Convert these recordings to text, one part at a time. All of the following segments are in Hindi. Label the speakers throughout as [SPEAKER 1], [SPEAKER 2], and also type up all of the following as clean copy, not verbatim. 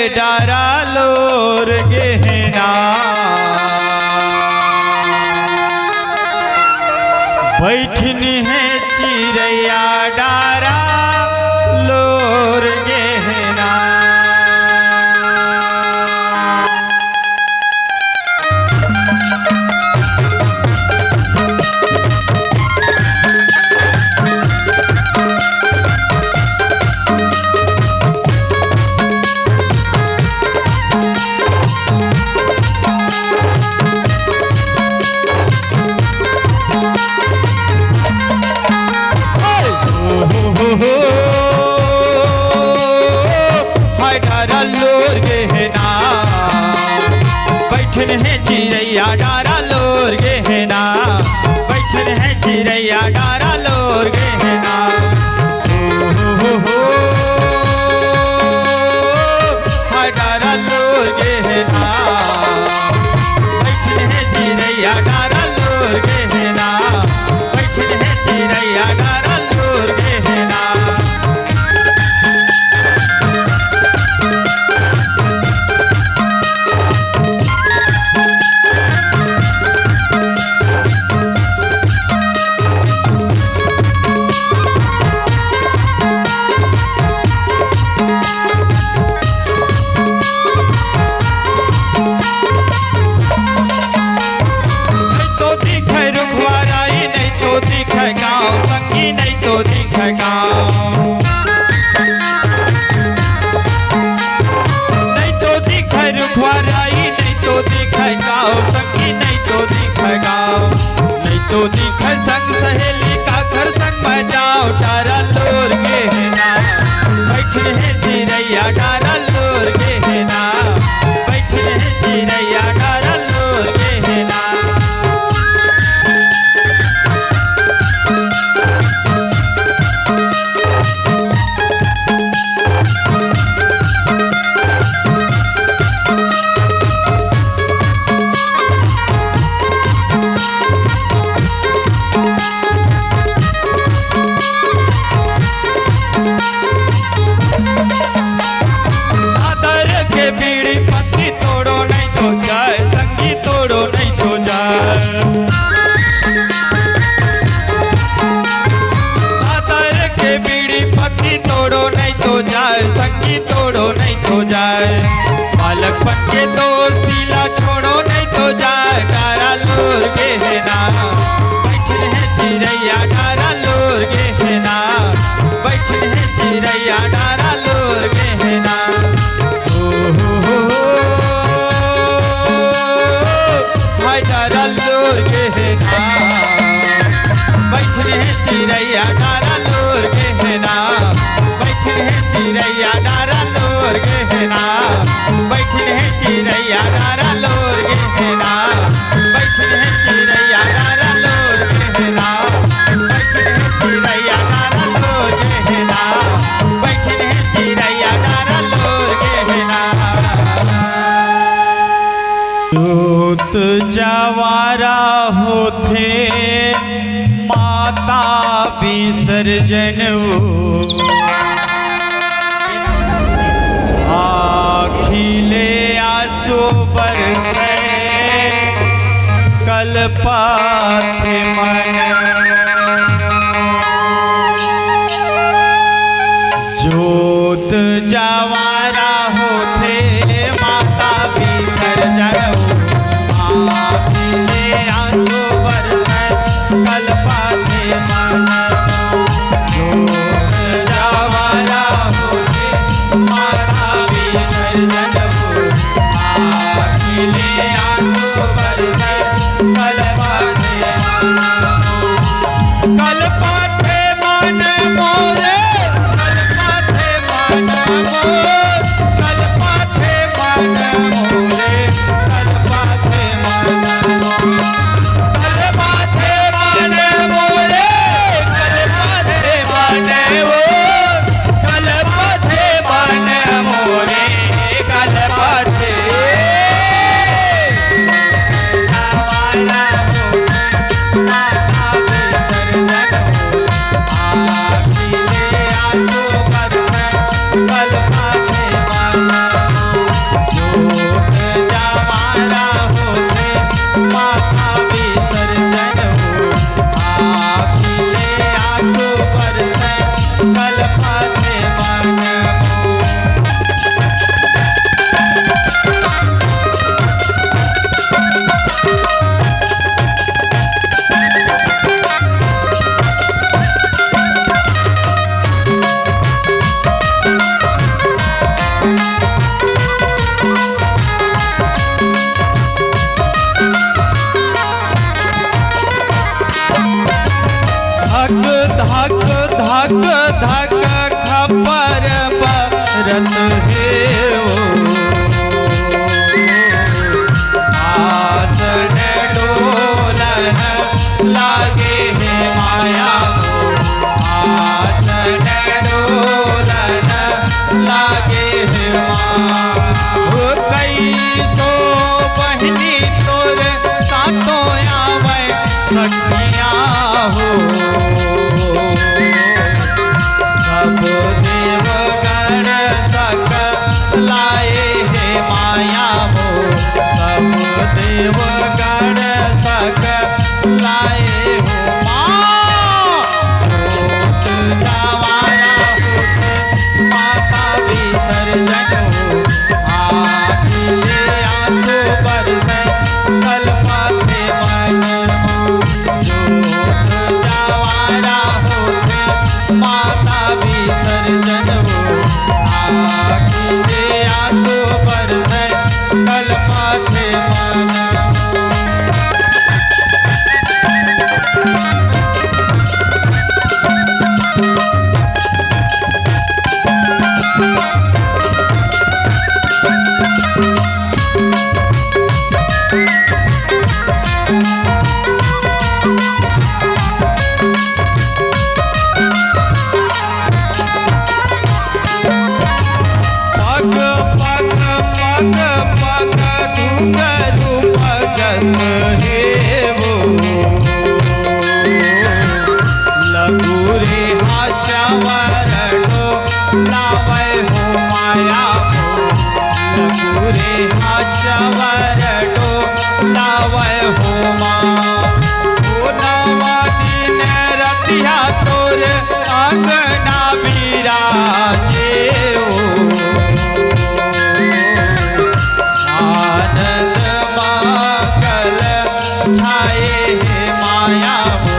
[SPEAKER 1] डारा लोर गहना बैठन है चिड़ैया डारा लोर गहना लोर गहना बैठन है चिड़ैया डारा लोर गहना बैठन है चिड़ैया डारा लोर गहना डारा लोर गहना बैठन है चिड़ैया डारा लोर गहना बैठन है चिड़ैया डारा लोर गहना नहीं तो दिखे गाँव नहीं तो दिखे रुखवाराई नहीं तो दिखे गाँव संगी नहीं तो दिखे गाँव नहीं तो दिखे संग सहेली का घर संग में जाओ डारा लोर गहना बैठन है चिड़ैया डारा लोर गहना बैठन है चिड़ैया डारा लोर गहना संगी तोड़ो नहीं तो जाए बालकपन के दोस्तीला छोड़ो नहीं तो जाए डारा लोर गहना बैठन है चिड़ैया डारा लोर गहना बैठन है चिड़ैया डारा लोर गहना भाई डारा लोर गहना बैठन है चिड़ैया डारा लोर गहना बैठन है चिड़ैया डारा लोर गहना बैठन है चिड़ैया डारा लोर गहना बैठन है चिड़ैया डारा लोर गहना बैठन है चिड़ैया डारा लोर गहना बैठन है चिड़ैया डारा लोर गहना जोत जवारा होते माता विसर्जन खिले आंसू बरसे कल्पात मन जोत जवारा होते माता विसर्जन खिले आंसू बरसे कल्पात मन जोत जवारा होते माता विसर्जन खिले आंसू बरसे कल्पाते मन मोरे कल्पाते मन मोर कल्पाते मन मोरे कल्पाते मन कल्पाते मन मोरे कल्पाते मन मोर कल्पाते मन मोरे कल्पाते धक धक खपर बरत है आसन डोलन लागे है माया आसन डोलन लागे है माँ कैसो बहनी तोर सातों आवे सखिया हो सब देवगण सक लाए है माया हो सब देवगण सक लाए हो माँ जवाना होते माता विसर्जन हो आखिले आंसू बरसे कल्पते मन जवाना होते माता विसर्जन हो आखिले आंसू बरसे कल्पते मन पग पग पग पग घुंघरू भगत हे वो लघु रे हाचवरडो लावे हो माया हो लघु रे हाचवरडो लावे हो माँ ओ नवा दिन रतिया तोर अंगना विराजे हो आनंद मंगल छाए है माया हो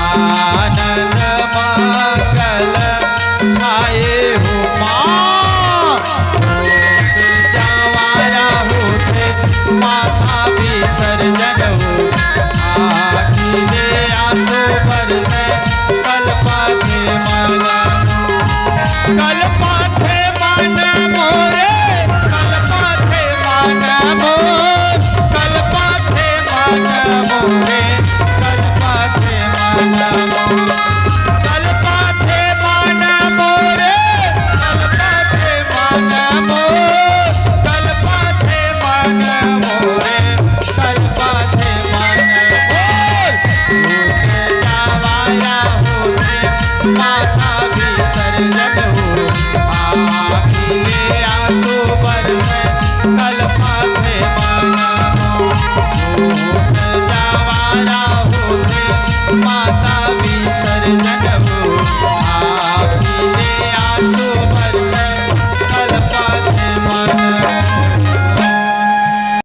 [SPEAKER 1] आनंद मंगल छाए हो माँ जवारा होते माता विसर्जन हो आखिले आंसू बरसे कल्पते मन कल्पते मन मोरे कल्पते मन मोरे